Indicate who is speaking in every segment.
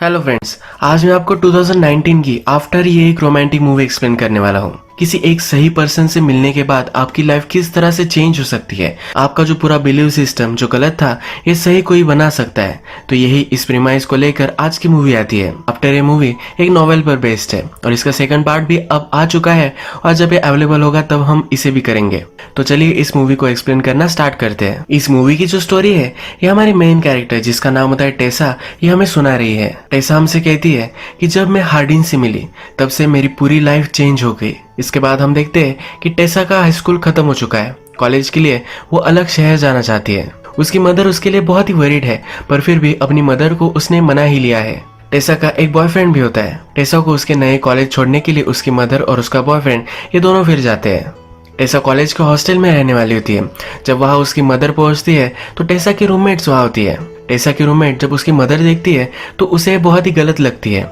Speaker 1: Hello friends, आज मैं आपको 2019 की आफ्टर ये एक रोमांटिक मूवी एक्सप्लेन करने वाला हूँ। किसी एक सही पर्सन से मिलने के बाद आपकी लाइफ किस तरह से चेंज हो सकती है। आपका जो पूरा बिलीव सिस्टम जो गलत था ये सही कोई बना सकता है। तो यही इस प्रीमाइस को लेकर आज की मूवी आती है। आफ्टर ये मूवी एक नॉवेल पर बेस्ड है और इसका सेकंड पार्ट भी अब आ चुका है और जब ये अवेलेबल होगा तब हम इसे भी करेंगे। तो चलिए इस मूवी को एक्सप्लेन करना स्टार्ट करते हैं। इस मूवी की जो स्टोरी है ये हमारी मेन कैरेक्टर जिसका नाम होता है टेसा, ये हमें सुना रही है। टेसा हमसे कहती है कि जब मैं हार्डिन से मिली तब से मेरी पूरी लाइफ चेंज हो गई। इसके बाद हम देखते हैं कि टेसा का हाई स्कूल खत्म हो चुका है। कॉलेज के लिए वो अलग शहर जाना चाहती है। उसकी मदर उसके लिए बहुत ही वरीड है, पर फिर भी अपनी मदर को उसने मना ही लिया है। टेसा का एक बॉयफ्रेंड भी होता है। टेसा को उसके नए कॉलेज छोड़ने के लिए उसकी मदर और उसका बॉयफ्रेंड ये दोनों फिर जाते हैं। टेसा कॉलेज के हॉस्टल में रहने वाली होती है। जब वहाँ उसकी मदर पहुंचती है तो टेसा की रूममेट्स वहाँ होती है। टेसा की रूममेट जब उसकी मदर देखती है तो उसे बहुत ही गलत लगती है।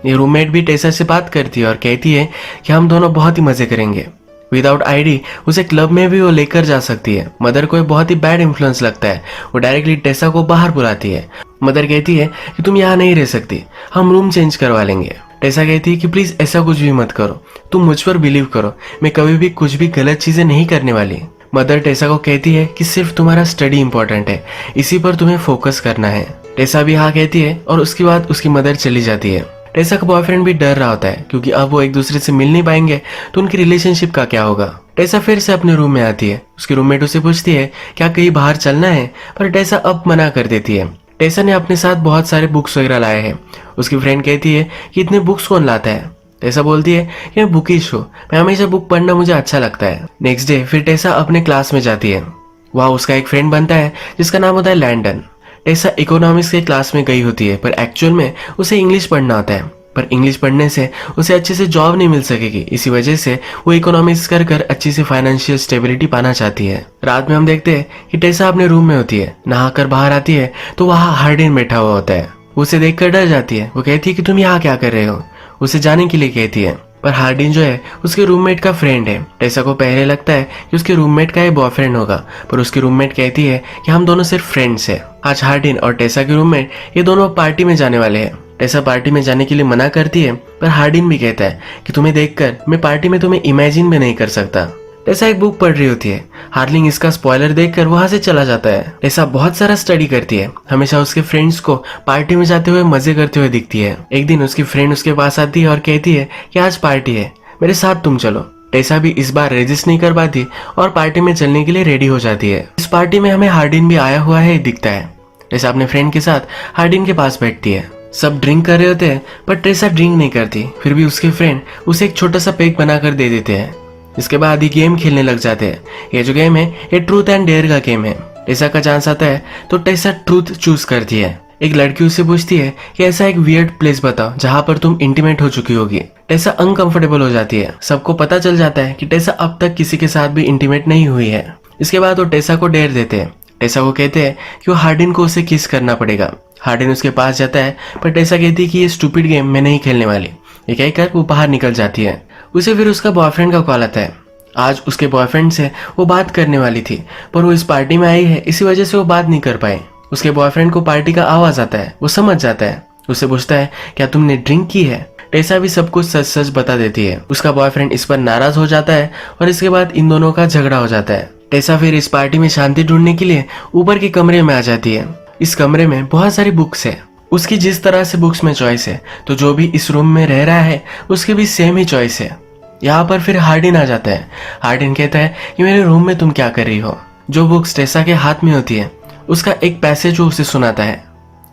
Speaker 1: ये रूममेट भी टेसा से बात करती है और कहती है कि हम दोनों बहुत ही मजे करेंगे। विदाउट आईडी उसे क्लब में भी वो लेकर जा सकती है। मदर को बहुत ही बैड इन्फ्लुएंस लगता है। वो डायरेक्टली टेसा को बाहर बुलाती है। मदर कहती है कि तुम यहाँ नहीं रह सकती, हम रूम चेंज करवा लेंगे। टेसा कहती है कि प्लीज ऐसा कुछ भी मत करो, तुम मुझ पर बिलीव करो, मैं कभी भी कुछ भी गलत चीजें नहीं करने वाली। मदर टेसा को कहती है कि सिर्फ तुम्हारा स्टडी इंपॉर्टेंट है, इसी पर तुम्हें फोकस करना है। टेसा भी हाँ कहती है और उसके बाद उसकी मदर चली जाती है। टेसा का बॉयफ्रेंड भी डर रहा होता है क्योंकि अब वो एक दूसरे से मिल नहीं पाएंगे तो उनकी रिलेशनशिप का क्या होगा। टेसा फिर से अपने रूम में आती है। उसकी रूममेट उसे पूछती है क्या कहीं बाहर चलना है, पर टेसा अब मना कर देती है। टेसा ने अपने साथ बहुत सारे बुक्स वगैरह लाए हैं। उसकी फ्रेंड कहती है कि इतने बुक्स कौन लाता है। टेसा बोलती है कि मैं बुकिश हूँ, मैं हमेशा बुक पढ़ना मुझे अच्छा लगता है। नेक्स्ट डे फिर टेसा अपने क्लास में जाती है। वहाँ उसका एक फ्रेंड बनता है जिसका नाम होता है लैंडन। टेसा इकोनॉमिक्स के क्लास में गई होती है पर एक्चुअल में उसे इंग्लिश पढ़ना होता है, पर इंग्लिश पढ़ने से उसे अच्छे से जॉब नहीं मिल सकेगी। इसी वजह से वो इकोनॉमिक्स कर कर अच्छी से फाइनेंशियल स्टेबिलिटी पाना चाहती है। रात में हम देखते हैं कि टेसा अपने रूम में होती है। नहाकर बाहर आती है तो वहाँ हार्डिन बैठा हुआ होता है। उसे देखकर डर जाती है। वो कहती है कि तुम यहाँ क्या कर रहे हो, उसे जाने के लिए कहती है। पर हार्डिन जो है उसके रूममेट का फ्रेंड है। टेसा को पहले लगता है कि उसके रूममेट का ये बॉयफ्रेंड होगा, पर उसकी रूममेट कहती है कि हम दोनों सिर्फ फ्रेंड्स हैं। आज हार्डिन और टेसा के रूममेट ये दोनों पार्टी में जाने वाले हैं। टेसा पार्टी में जाने के लिए मना करती है, पर हार्डिन भी कहता है कि तुम्हें देखकर मैं पार्टी में तुम्हें इमेजिन भी नहीं कर सकता। टेसा एक बुक पढ़ रही होती है। हार्लिंग इसका स्पॉइलर देखकर वहां से चला जाता है। टेसा बहुत सारा स्टडी करती है। हमेशा उसके फ्रेंड्स को पार्टी में जाते हुए मजे करते हुए दिखती है। एक दिन उसकी फ्रेंड उसके पास आती है और कहती है कि आज पार्टी है, मेरे साथ तुम चलो। टेसा भी इस बार रेजिस्ट नहीं कर पाती और पार्टी में चलने के लिए रेडी हो जाती है। इस पार्टी में हमें हार्डिन भी आया हुआ है दिखता है। टेसा अपने फ्रेंड के साथ हार्डिन के पास बैठती है। सब ड्रिंक कर रहे होते हैं पर टेसा ड्रिंक नहीं करती। फिर भी उसके फ्रेंड उसे एक छोटा सा पेग बनाकर दे देते हैं। इसके बाद ये गेम खेलने लग जाते हैं। ये जो गेम है ये ट्रूथ एंड डेयर का गेम है। टेसा का चांस आता है तो टेसा ट्रूथ चूज करती है। एक लड़की उससे पूछती है कि ऐसा एक वियर्ड प्लेस बताओ जहाँ पर तुम इंटीमेट हो चुकी होगी। टेसा अनकंफर्टेबल हो जाती है। सबको पता चल जाता है कि टेसा अब तक किसी के साथ भी इंटीमेट नहीं हुई है। इसके बाद वो टेसा को डेयर देते हैं। टेसा को कहते हैं कि वो हार्डिन को उसे किस करना पड़ेगा। हार्डिन उसके पास जाता है पर टेसा कहती है कि ये स्टूपिड गेम मैं नहीं खेलने वाली। ये कहकर वो बाहर निकल जाती है। उसे फिर उसका बॉयफ्रेंड का कॉल आता है। आज उसके बॉयफ्रेंड से वो बात करने वाली थी पर वो इस पार्टी में आई है, इसी वजह से वो बात नहीं कर पाई। उसके बॉयफ्रेंड को पार्टी का आवाज आता है। वो समझ जाता है। उससे पूछता है क्या तुमने ड्रिंक की है। टेसा भी सब कुछ सच सच बता देती है। उसका बॉयफ्रेंड इस पर नाराज हो जाता है और इसके बाद इन दोनों का झगड़ा हो जाता है। टेसा फिर इस पार्टी में शांति ढूंढने के लिए ऊपर के कमरे में आ जाती है। इस कमरे में बहुत सारी बुक्स है। उसकी जिस तरह से बुक्स में चॉइस है तो जो भी इस रूम में रह रहा है उसकी भी सेम ही चॉइस है। यहाँ पर फिर हार्डिन आ जाता है। हार्डिन कहता है कि मेरे रूम में तुम क्या कर रही हो। जो बुक्स टेसा के हाथ में होती है उसका एक पैसेज वो उसे सुनाता है।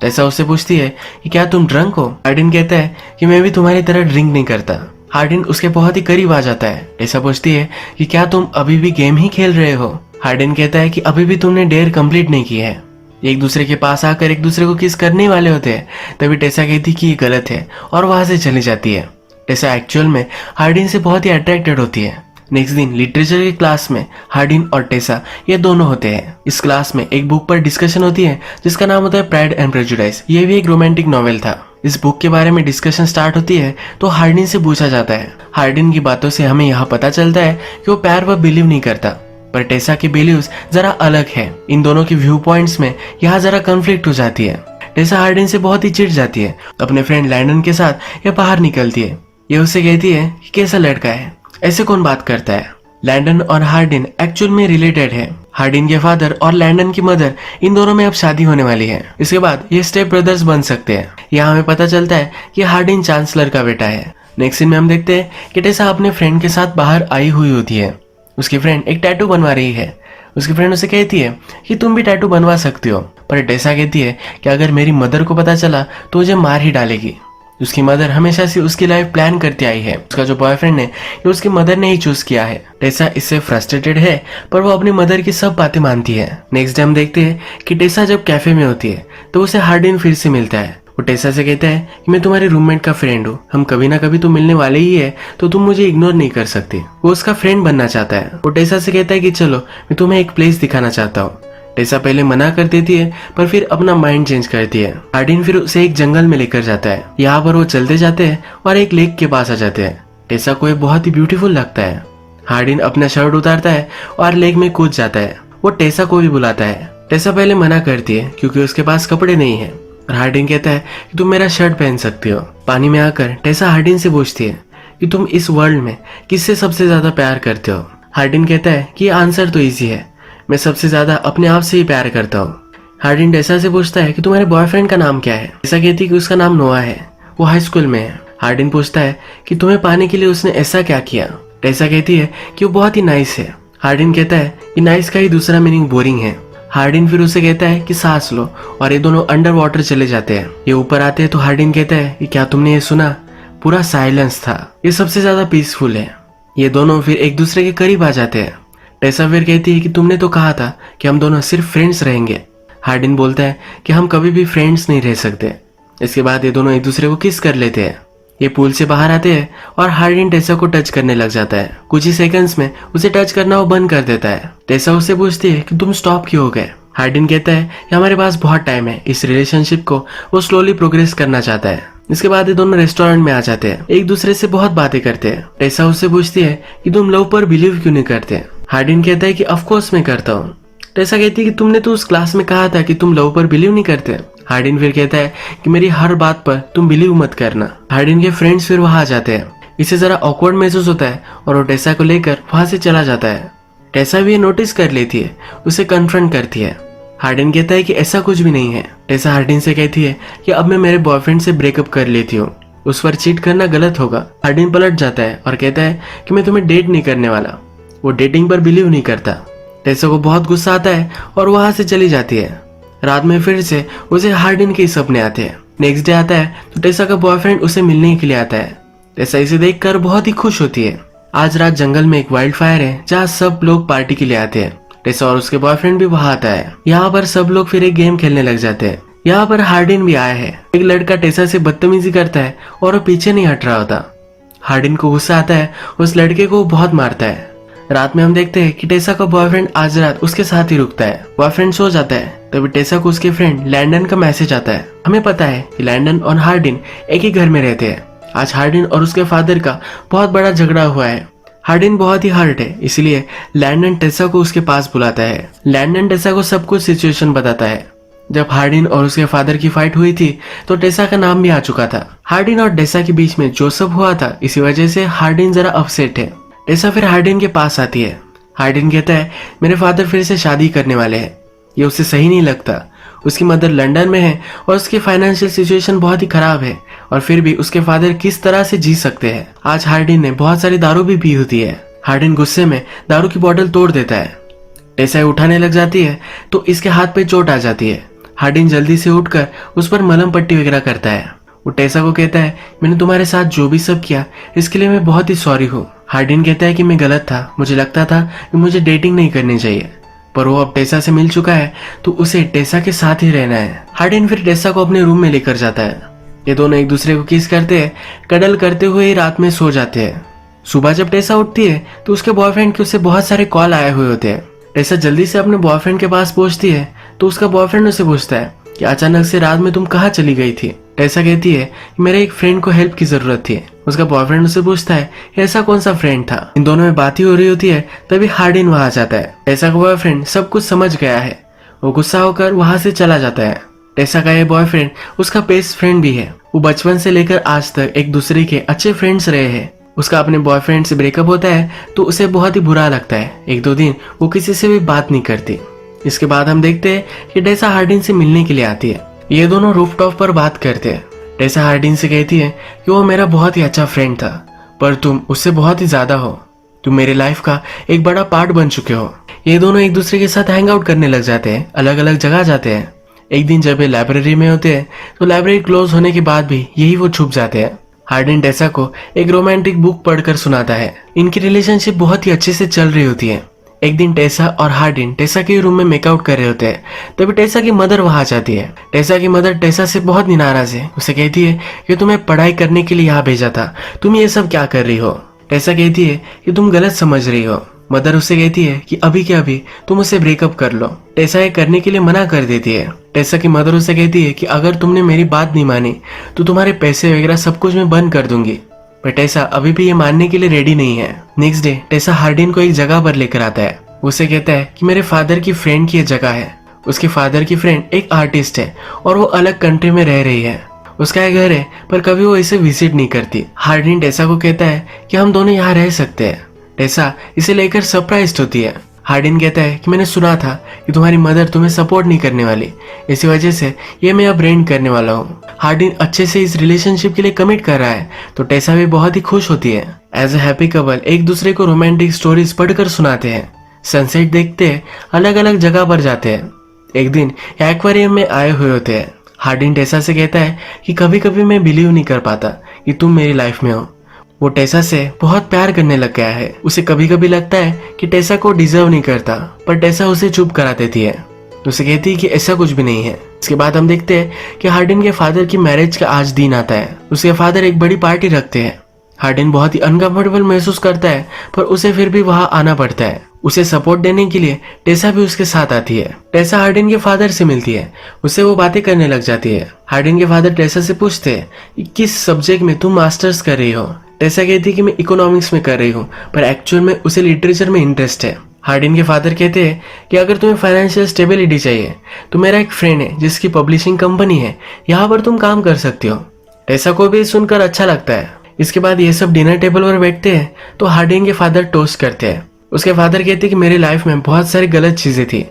Speaker 1: टेसा उससे पूछती है कि क्या तुम ड्रंक हो। हार्डिन कहता है कि मैं भी तुम्हारी तरह ड्रिंक नहीं करता। हार्डिन उसके बहुत ही करीब आ जाता है। टेसा पूछती है कि क्या तुम अभी भी गेम ही खेल रहे हो। हार्डिन कहता है कि अभी भी तुमने डेयर कंप्लीट नहीं की है। एक दूसरे के पास आकर एक दूसरे को किस करने वाले होते हैं। तभी टेसा कहती कि ये गलत है और वहां से चली जाती है। टेसा एक्चुअल में हार्डिन से बहुत ही अट्रैक्टेड होती है। नेक्स्ट दिन लिटरेचर की क्लास में हार्डिन और टेसा ये दोनों होते हैं। इस क्लास में एक बुक पर डिस्कशन होती है जिसका नाम होता है प्राइड एंड प्रेजुडिस। ये भी एक रोमांटिक नॉवेल था। इस बुक के बारे में डिस्कशन स्टार्ट होती है तो हार्डिन से पूछा जाता है। हार्डिन की बातों से हमें यहाँ पता चलता है कि वो प्यार पर बिलीव नहीं करता, पर टेसा की बिलीव्स जरा अलग है। इन दोनों के व्यू पॉइंट्स में यहाँ जरा कॉन्फ्लिक्ट हो जाती है। टेसा हार्डिन से बहुत ही चिढ़ जाती है। अपने फ्रेंड लैंडन के साथ ये बाहर निकलती है। ये उससे कहती है कि कैसा लड़का है, ऐसे कौन बात करता है। लैंडन और हार्डिन एक्चुअल में रिलेटेड है। हार्डिन के फादर और लैंडन की मदर, इन दोनों में अब शादी होने वाली है। इसके बाद ये स्टेप ब्रदर्स बन सकते हैं। यहाँ हमें पता चलता है कि हार्डिन चांसलर का बेटा है। नेक्स्ट सीन में हम देखते हैं कि टेसा अपने फ्रेंड के साथ बाहर आई हुई होती है। उसकी फ्रेंड एक टैटू बनवा रही है। उसकी फ्रेंड उसे कहती है कि तुम भी टैटू बनवा सकती हो, पर टेसा कहती है कि अगर मेरी मदर को पता चला तो मुझे मार ही डालेगी। उसकी मदर हमेशा से उसकी लाइफ प्लान करती आई है। उसका जो बॉयफ्रेंड है ये उसकी मदर ने ही चूज किया है। टेसा इससे फ्रस्ट्रेटेड है, पर वो अपनी मदर की सब बातें मानती है। नेक्स्ट डे हम देखते हैं कि टेसा जब कैफे में होती है तो उसे हार्डिन फिर से मिलता है। वो टेसा से कहता है कि मैं तुम्हारे रूममेट का फ्रेंड हूँ, हम कभी ना कभी तो मिलने वाले ही है, तो तुम मुझे इग्नोर नहीं कर सकती। वो उसका फ्रेंड बनना चाहता है। वो टेसा से कहता है कि चलो मैं तुम्हें एक प्लेस दिखाना चाहता हूँ। टेसा पहले मना कर देती है, पर फिर अपना माइंड चेंज करती है। हार्डिन फिर उसे एक जंगल में लेकर जाता है। यहाँ पर वो चलते जाते हैं और एक लेक के पास आ जाते हैं। टेसा को ये बहुत ही ब्यूटीफुल लगता है। हार्डिन अपना शर्ट उतारता है और लेक में कूद जाता है। वो टेसा को भी बुलाता है। टेसा पहले मना करती है क्योंकि उसके पास कपड़े नहीं है। हार्डिन कहता है कि तुम मेरा शर्ट पहन सकती हो। पानी में आकर टेसा हार्डिन से पूछती है कि तुम इस वर्ल्ड में किससे सबसे ज्यादा प्यार करते हो। हार्डिन कहता है कि आंसर तो इजी है, मैं सबसे ज्यादा अपने आप से ही प्यार करता हूँ। हार्डिन टेसा से पूछता है कि तुम्हारे बॉयफ्रेंड का नाम क्या है। टेसा कहती है कि उसका नाम नोआ है, वो हाई स्कूल में है। हार्डिन पूछता है कि तुम्हें पाने के लिए उसने ऐसा क्या किया। टेसा कहती है कि वो बहुत ही नाइस है। हार्डिन कहता है कि नाइस का ही दूसरा मीनिंग बोरिंग है। हार्डिन फिर उसे कहता है कि सांस लो, और ये दोनों अंडर वाटर चले जाते हैं। ये ऊपर आते हैं तो हार्डिन कहता है कि क्या तुमने ये सुना, पूरा साइलेंस था, ये सबसे ज्यादा पीसफुल है। ये दोनों फिर एक दूसरे के करीब आ जाते हैं। टेसा फिर कहती है कि तुमने तो कहा था कि हम दोनों सिर्फ फ्रेंड्स रहेंगे। हार्डिन बोलता है कि हम कभी भी फ्रेंड्स नहीं रह सकते। इसके बाद ये दोनों एक दूसरे को किस कर लेते हैं। ये पूल से बाहर आते हैं और हार्डिन टेसा को टच करने लग जाता है। कुछ ही सेकंड्स में उसे टच करना वो बंद कर देता है। टेसा उससे पूछती है कि तुम स्टॉप क्यों हो गए। हार्डिन कहता है कि हमारे पास बहुत टाइम है। इस रिलेशनशिप को वो स्लोली प्रोग्रेस करना चाहता है। इसके बाद ये दोनों रेस्टोरेंट में आ जाते हैं, एक दूसरे से बहुत बातें करते हैं। टेसा उससे पूछती है कि तुम लव पर बिलीव क्यों नहीं करते। हार्डिन कहता है कि ऑफ कोर्स मैं करता हूँ। टेसा कहती है कि तुमने तो उस क्लास में कहा था कि तुम लव पर बिलीव नहीं करते। हार्डिन फिर कहता है कि मेरी हर बात पर तुम बिलीव मत करना। हार्डिन के फ्रेंड्स फिर वहां आ जाते हैं। इसे जरा ऑकवर्ड महसूस होता है और वो टेसा को लेकर वहां से चला जाता है। टेसा भी ये नोटिस कर लेती है, उसे कन्फ्रंट करती है। हार्डिन कहता है कि ऐसा कुछ भी नहीं है। टेसा हार्डिन से कहती है कि अब मैं मेरे बॉयफ्रेंड से ब्रेकअप कर लेती हूँ, उस पर चीट करना गलत होगा। हार्डिन पलट जाता है और कहता है कि मैं तुम्हें डेट नहीं करने वाला। वो डेटिंग पर बिलीव नहीं करता। टेसा को बहुत गुस्सा आता है और वहां से चली जाती है। रात में फिर से उसे हार्डिन के सपने आते हैं। नेक्स्ट डे आता है तो टेसा का बॉयफ्रेंड उसे मिलने के लिए आता है। टेसा इसे देखकर बहुत ही खुश होती है। आज रात जंगल में एक वाइल्ड फायर है जहाँ सब लोग पार्टी के लिए आते हैं। टेसा और उसके बॉयफ्रेंड भी वहां आता है। यहाँ पर सब लोग फिर एक गेम खेलने लग जाते हैं। यहाँ पर हार्डिन भी आया है। एक लड़का टेसा से बदतमीजी करता है और वो पीछे नहीं हट रहा होता। हार्डिन को गुस्सा आता है, उस लड़के को बहुत मारता है। रात में हम देखते हैं कि टेसा का बॉयफ्रेंड आज रात उसके साथ ही रुकता है। बॉयफ्रेंड सो जाता है तभी टेसा को उसके फ्रेंड लैंडन का मैसेज आता है। हमें पता है कि लैंडन और हार्डिन एक ही घर में रहते हैं। आज हार्डिन और उसके फादर का बहुत बड़ा झगड़ा हुआ है। हार्डिन बहुत ही हर्ट है, इसलिए लैंडन टेसा को उसके पास बुलाता है। लैंडन टेसा को सब कुछ सिचुएशन बताता है। जब हार्डिन और उसके फादर की फाइट हुई थी तो टेसा का नाम भी आ चुका था। हार्डिन और टेसा के बीच में जो सब हुआ था इसी वजह से हार्डिन जरा अपसेट है। टेसा फिर हार्डिन के पास आती है। हार्डिन कहता है मेरे फादर फिर से शादी करने वाले हैं, ये उसे सही नहीं लगता। उसकी मदर लंदन में है और उसकी फाइनेंशियल सिचुएशन बहुत ही खराब है, और फिर भी उसके फादर किस तरह से जी सकते हैं। आज हार्डिन ने बहुत सारी दारू भी पी होती है। हार्डिन गुस्से में दारू की बोतल तोड़ देता है। टेसा उठाने लग जाती है तो इसके हाथ पे चोट आ जाती है। हार्डिन जल्दी से उठकर उस पर मलहम पट्टी वगैरह करता है। वो टेसा को कहता है मैंने तुम्हारे साथ जो भी सब किया इसके लिए मैं बहुत ही सॉरी हूँ। हार्डिन कहता है कि मैं गलत था, मुझे लगता था कि मुझे डेटिंग नहीं करनी चाहिए, पर वो अब टेसा से मिल चुका है तो उसे टेसा के साथ ही रहना है। हार्डिन फिर टेसा को अपने रूम में लेकर जाता है। ये दोनों एक दूसरे को किस करते हैं, कडल करते हुए ही रात में सो जाते हैं। सुबह जब टेसा उठती है तो उसके बॉयफ्रेंड के उसे बहुत सारे कॉल आए हुए होते हैं। टेसा जल्दी से अपने बॉयफ्रेंड के पास पहुंचती है तो उसका बॉयफ्रेंड उसे पूछता है कि अचानक से रात में तुम कहाँ चली गई थी। टेसा कहती है कि मेरे एक फ्रेंड को हेल्प की जरूरत थी। उसका बॉयफ्रेंड उसे पूछता है ऐसा कौन सा फ्रेंड था। इन दोनों में बात ही हो रही होती है तभी हार्डिन वहां आ जाता है। टेसा का बॉयफ्रेंड सब कुछ समझ गया है, वो गुस्सा होकर वहां से चला जाता है। टेसा का ये बॉयफ्रेंड उसका बेस्ट फ्रेंड भी है। वो बचपन से लेकर आज तक एक दूसरे के अच्छे फ्रेंड्स रहे हैं। उसका अपने बॉयफ्रेंड से ब्रेकअप होता है तो उसे बहुत ही बुरा लगता है। एक दो दिन वो किसी से भी बात नहीं करती। इसके बाद हम देखते हैं कि टेसा हार्डिन से मिलने के लिए आती है। ये दोनों रूफटॉप पर बात करते हैं। टेसा हार्डिन से कहती है कि वो मेरा बहुत ही अच्छा फ्रेंड था, पर तुम उससे बहुत ही ज्यादा हो। तुम मेरे लाइफ का एक बड़ा पार्ट बन चुके हो। ये दोनों एक दूसरे के साथ हैंग आउट करने लग जाते हैं, अलग अलग जगह जाते हैं। एक दिन जब ये लाइब्रेरी में होते हैं तो लाइब्रेरी क्लोज होने के बाद भी यही वो छुप जाते हैं। हार्डिन टेसा को एक रोमांटिक बुक पढ़कर सुनाता है। इनकी रिलेशनशिप बहुत ही अच्छे से चल रही होती है। एक दिन टेसा और हार्डिन टेसा के रूम में मेकआउट कर रहे होते हैं, तभी टेसा की मदर वहां आ जाती है। टेसा की मदर टेसा से बहुत नाराज है। उसे कहती है कि तुम्हें पढ़ाई करने के लिए यहाँ भेजा था, तुम ये सब क्या कर रही हो। टेसा कहती है कि तुम गलत समझ रही हो। मदर उससे कहती है कि अभी के अभी तुम उससे ब्रेकअप कर लो। टेसा ये करने के लिए मना कर देती है। टेसा की मदर उससे कहती है कि अगर तुमने मेरी बात नहीं मानी तो तुम्हारे पैसे वगैरह सब कुछ मैं बंद कर दूंगी। पर टेसा अभी भी ये मानने के लिए रेडी नहीं है। नेक्स्ट डे टेसा हार्डिन को एक जगह पर लेकर आता है। उसे कहता है कि मेरे फादर की फ्रेंड की ये जगह है। उसके फादर की फ्रेंड एक आर्टिस्ट है और वो अलग कंट्री में रह रही है। उसका एक घर है पर कभी वो इसे विजिट नहीं करती। हार्डिन टेसा को कहता है कि हम दोनों यहाँ रह सकते हैं। टेसा इसे लेकर सरप्राइज्ड होती है। हार्डिन कहता है कि मैंने सुना था कि तुम्हारी मदर तुम्हें सपोर्ट नहीं करने वाली, इसी वजह से ये मैं अब रेंट करने वाला हूँ। हार्डिन अच्छे से इस रिलेशनशिप के लिए कमिट कर रहा है तो टेसा भी बहुत ही खुश होती है। एज ए हैप्पी कपल एक दूसरे को रोमांटिक स्टोरीज पढ़कर सुनाते हैं। सनसेट देखते हैं, अलग अलग जगह पर जाते हैं। एक दिन एक्वेरियम में आए हुए होते हैं। हार्डिन टेसा से कहता है कि कभी कभी मैं बिलीव नहीं कर पाता कि तुम मेरी लाइफ में हो। वो टेसा से बहुत प्यार करने लग गया है। उसे कभी कभी लगता है कि टेसा को डिजर्व नहीं करता, पर टेसा उसे चुप करा देती है। उसे कहती है कि ऐसा कुछ भी नहीं है। इसके बाद हम देखते हैं कि हार्डिन के फादर की मैरिज का आज दिन आता है। उसके फादर एक बड़ी पार्टी रखते हैं। हार्डिन बहुत ही अनकंफर्टेबल महसूस करता है, पर उसे फिर भी वहां आना पड़ता है। उसे सपोर्ट देने के लिए टेसा भी उसके साथ आती है। टेसा हार्डिन के फादर से मिलती है। उससे वो बातें करने लग जाती है। हार्डिन के फादर टेसा से पूछते हैं कि किस सब्जेक्ट में तुम मास्टर्स कर रही हो। टेसा कहती है कि मैं इकोनॉमिक्स में कर रही हूँ, पर एक्चुअल में उसे लिटरेचर में इंटरेस्ट है। हार्डिन के फादर कहते हैं कि अगर तुम्हें फाइनेंशियल स्टेबिलिटी चाहिए तो मेरा एक फ्रेंड है जिसकी पब्लिशिंग कंपनी है, यहाँ पर तुम काम कर सकती हो। टेसा को भी सुनकर अच्छा लगता है। इसके बाद ये सब डिनर टेबल पर बैठते हैं तो हार्डिन के फादर टोस्ट करते हैं। उसके फादर कहते हैं कि मेरी लाइफ में बहुत सारी गलत चीजें थी,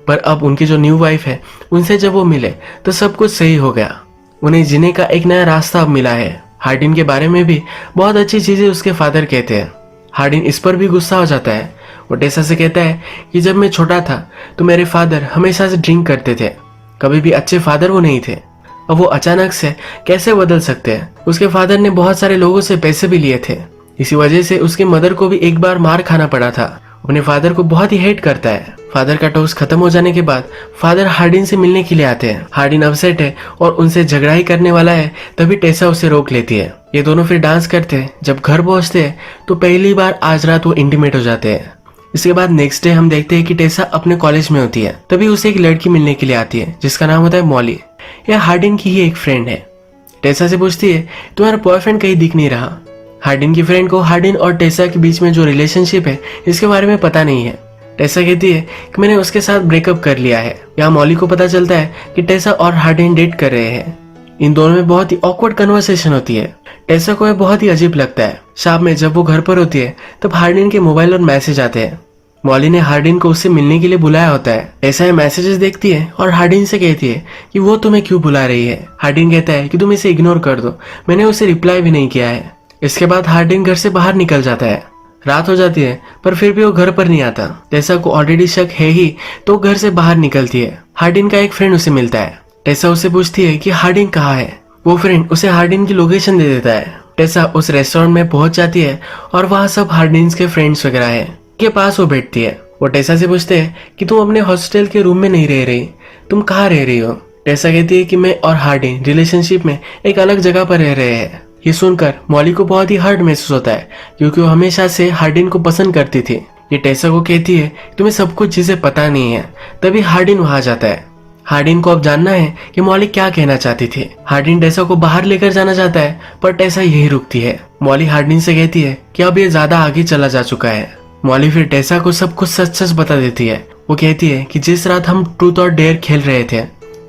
Speaker 1: पर अब उनकी जो न्यू वाइफ है उनसे जब वो मिले तो सब कुछ सही हो गया। उन्हें जीने का एक नया रास्ता अब मिला है। हार्डिन के बारे में भी बहुत अच्छी चीजें उसके फादर कहते हैं। हार्डिन इस पर भी गुस्सा हो जाता है। वो टेसा से कहता है कि जब मैं छोटा था तो मेरे फादर हमेशा से ड्रिंक करते थे, कभी भी अच्छे फादर वो नहीं थे। अब वो अचानक से कैसे बदल सकते हैं। उसके फादर ने बहुत सारे लोगों से पैसे भी लिए थे, इसी वजह से उसकी मदर को भी एक बार मार खाना पड़ा था। अपने फादर को बहुत ही हेट करता है। फादर का टोस्ट खत्म हो जाने के बाद फादर हार्डिन से मिलने के लिए आते हैं। हार्डिन अपसेट है और उनसे झगड़ा ही करने वाला है, तभी टेसा उसे रोक लेती है। ये दोनों फिर डांस करते हैं। जब घर पहुंचते हैं तो पहली बार आज रात वो इंटीमेट हो जाते हैं। इसके बाद नेक्स्ट डे हम देखते हैं कि टेसा अपने कॉलेज में होती है। तभी उसे एक लड़की मिलने के लिए आती है जिसका नाम होता है मॉली। यह हार्डिन की ही एक फ्रेंड है। टेसा से पूछती है तुम्हारा बॉयफ्रेंड कहीं दिख नहीं रहा। हार्डिन की फ्रेंड को हार्डिन और टेसा के बीच में जो रिलेशनशिप है इसके बारे में पता नहीं है। टेसा कहती है कि मैंने उसके साथ ब्रेकअप कर लिया है। यहाँ मॉली को पता चलता है कि टेसा और हार्डिन डेट कर रहे हैं। इन दोनों में बहुत ही ऑकवर्ड कन्वर्सेशन होती है। टेसा को यह बहुत ही अजीब लगता है। शाम में जब वो घर पर होती है तब हार्डिन के मोबाइल और मैसेज आते हैं। मॉली ने हार्डिन को उससे मिलने के लिए बुलाया होता है। टेसा ये मैसेजेस देखती है और हार्डिन से कहती है कि वो तुम्हें क्यों बुला रही है। हार्डिन कहता है कि तुम इसे इग्नोर कर दो, मैंने उसे रिप्लाई भी नहीं किया है। इसके बाद हार्डिन घर से बाहर निकल जाता है। रात हो जाती है पर फिर भी वो घर पर नहीं आता। टेसा को ऑलरेडी शक है ही तो घर से बाहर निकलती है। हार्डिन का एक फ्रेंड उसे मिलता है। टेसा उससे पूछती है कि हार्डिन कहाँ है। वो फ्रेंड उसे हार्डिन की लोकेशन दे देता है। टेसा उस रेस्टोरेंट में पहुंच जाती है और वहाँ सब हार्डिन के फ्रेंड्स वगैरह है। के पास वो बैठती है। वो टेसा से पूछते हैं कि तुम अपने हॉस्टल के रूम में नहीं रह रही, तुम कहाँ रह रही हो। टेसा कहती है कि मैं और हार्डिन रिलेशनशिप में एक अलग जगह पर रह रहे हैं। ये सुनकर मॉली को बहुत ही हर्ट महसूस होता है क्योंकि वो हमेशा से हार्डिन को पसंद करती थी। ये टेसा को कहती है तुम्हें सब कुछ चीजें पता नहीं है। तभी हार्डिन वहां जाता है। हार्डिन को अब जानना है कि मॉली क्या कहना चाहती थी। हार्डिन टेसा को बाहर लेकर जाना चाहता है पर टेसा यही रुकती है। मॉली हार्डिन से कहती है कि अब ये ज्यादा आगे चला जा चुका है। मॉली फिर टेसा को सब कुछ सच सच बता देती है। वो कहती है कि जिस रात हम ट्रूथ और डेयर खेल रहे थे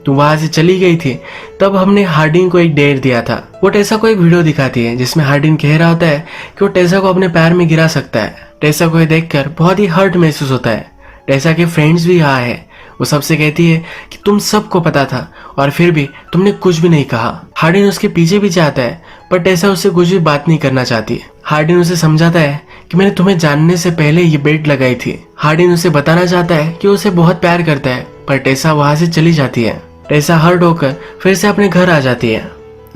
Speaker 1: तुम वहां से चली गई थी। तब हमने हार्डिन को एक डेट दिया था। वो टेसा को एक वीडियो दिखाती है जिसमें हार्डिन कह रहा होता है कि वो टेसा को अपने पैर में गिरा सकता है। टेसा को ये देखकर बहुत ही हर्ट महसूस होता है। टेसा के फ्रेंड्स भी यहाँ है। वो सबसे कहती है कि तुम सबको पता था और फिर भी तुमने कुछ भी नहीं कहा। हार्डिन उसके पीछे भी जाता है पर टेसा उससे कुछ भी बात नहीं करना चाहती। हार्डिन उसे समझाता है कि मैंने तुम्हें जानने से पहले ये बेट लगाई थी। हार्डिन उसे बताना चाहता है कि उसे बहुत प्यार करता है पर टेसा वहां से चली जाती है। टेसा हर्ट होकर फिर से अपने घर आ जाती है।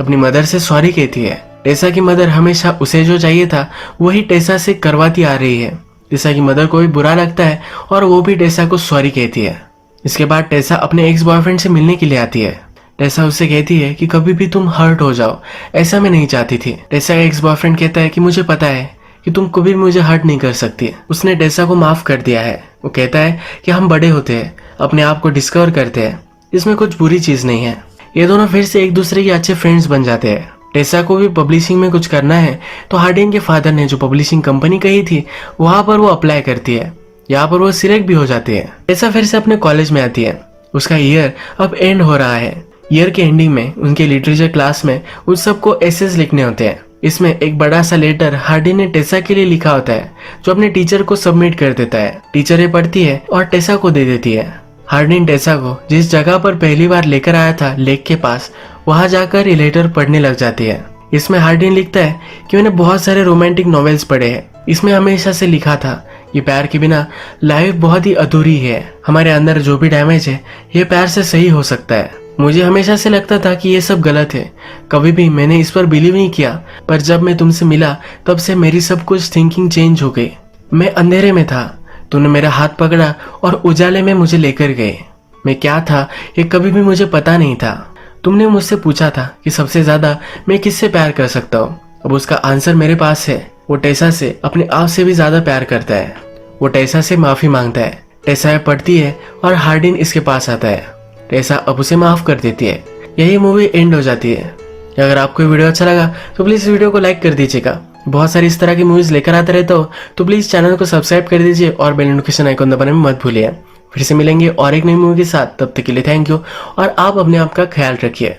Speaker 1: अपनी मदर से सॉरी कहती है। टेसा की मदर हमेशा उसे जो चाहिए था वही टेसा से करवाती आ रही है। टेसा की मदर को भी बुरा लगता है और वो भी टेसा को सॉरी कहती है। इसके बाद टेसा अपने एक्स बॉयफ्रेंड से मिलने के लिए आती है। टेसा उससे कहती है कि कभी भी तुम हर्ट हो जाओ, ऐसा मैं नहीं चाहती थी। टेसा का एक्स बॉयफ्रेंड कहता है कि मुझे पता है कि तुम कभी भी मुझे हर्ट नहीं कर सकती। उसने टेसा को माफ कर दिया है। वो कहता है कि हम बड़े होते हैं, अपने आप को डिस्कवर करते हैं, इसमें कुछ बुरी चीज नहीं है। ये दोनों फिर से एक दूसरे के अच्छे फ्रेंड्स बन जाते हैं। टेसा को भी पब्लिशिंग में कुछ करना है तो हार्डिन के फादर ने जो पब्लिशिंग कंपनी कही थी वहां पर वो अप्लाई करती है। यहाँ पर वो सिलेक्ट भी हो जाती है। टेसा फिर से अपने कॉलेज में आती है। उसका ईयर अब एंड हो रहा है। ईयर के एंडिंग में उनके लिटरेचर क्लास में उन सबको एसेस लिखने होते हैं। इसमें एक बड़ा सा लेटर हार्डिन ने टेसा के लिए लिखा होता है जो अपने टीचर को सबमिट कर देता है। टीचर ये पढ़ती है और टेसा को दे देती है। हार्डिन टेसा को जिस जगह पर पहली बार लेकर आया था लेक के पास, वहां जाकर ये लेटर पढ़ने लग जाती है। इसमें हार्डिन लिखता है कि मैंने बहुत सारे रोमांटिक नॉवेल्स पढ़े हैं। इसमें हमेशा से लिखा था ये प्यार के बिना लाइफ बहुत ही अधूरी है। हमारे अंदर जो भी डैमेज है ये प्यार से सही हो सकता है। मुझे हमेशा से लगता था कि ये सब गलत है। कभी भी मैंने इस पर बिलीव नहीं किया पर जब मैं तुमसे मिला तब से मेरी सब कुछ थिंकिंग चेंज हो गई। मैं अंधेरे में था, तूने मेरा हाथ पकड़ा और उजाले में मुझे लेकर गए। मैं क्या था ये कभी भी मुझे पता नहीं था। तुमने मुझसे पूछा था कि सबसे ज्यादा मैं किससे प्यार कर सकता हूँ। अब उसका आंसर मेरे पास है। वो टेसा से अपने आप से भी ज्यादा प्यार करता है। वो टेसा से माफी मांगता है। टेसा पढ़ती है और हार्डिन इसके पास आता है। टेसा अब उसे माफ कर देती है। यही मूवी एंड हो जाती है। अगर आपको वीडियो अच्छा लगा तो प्लीज इस वीडियो को लाइक कर दीजिएगा। बहुत सारी इस तरह की मूवीज लेकर आता रहता हो तो प्लीज चैनल को सब्सक्राइब कर दीजिए और बेल नोटिफिकेशन आइकन दबाने में मत भूलिए। फिर से मिलेंगे और एक नई मूवी के साथ। तब तक के लिए थैंक यू और आप अपने आप का ख्याल रखिए।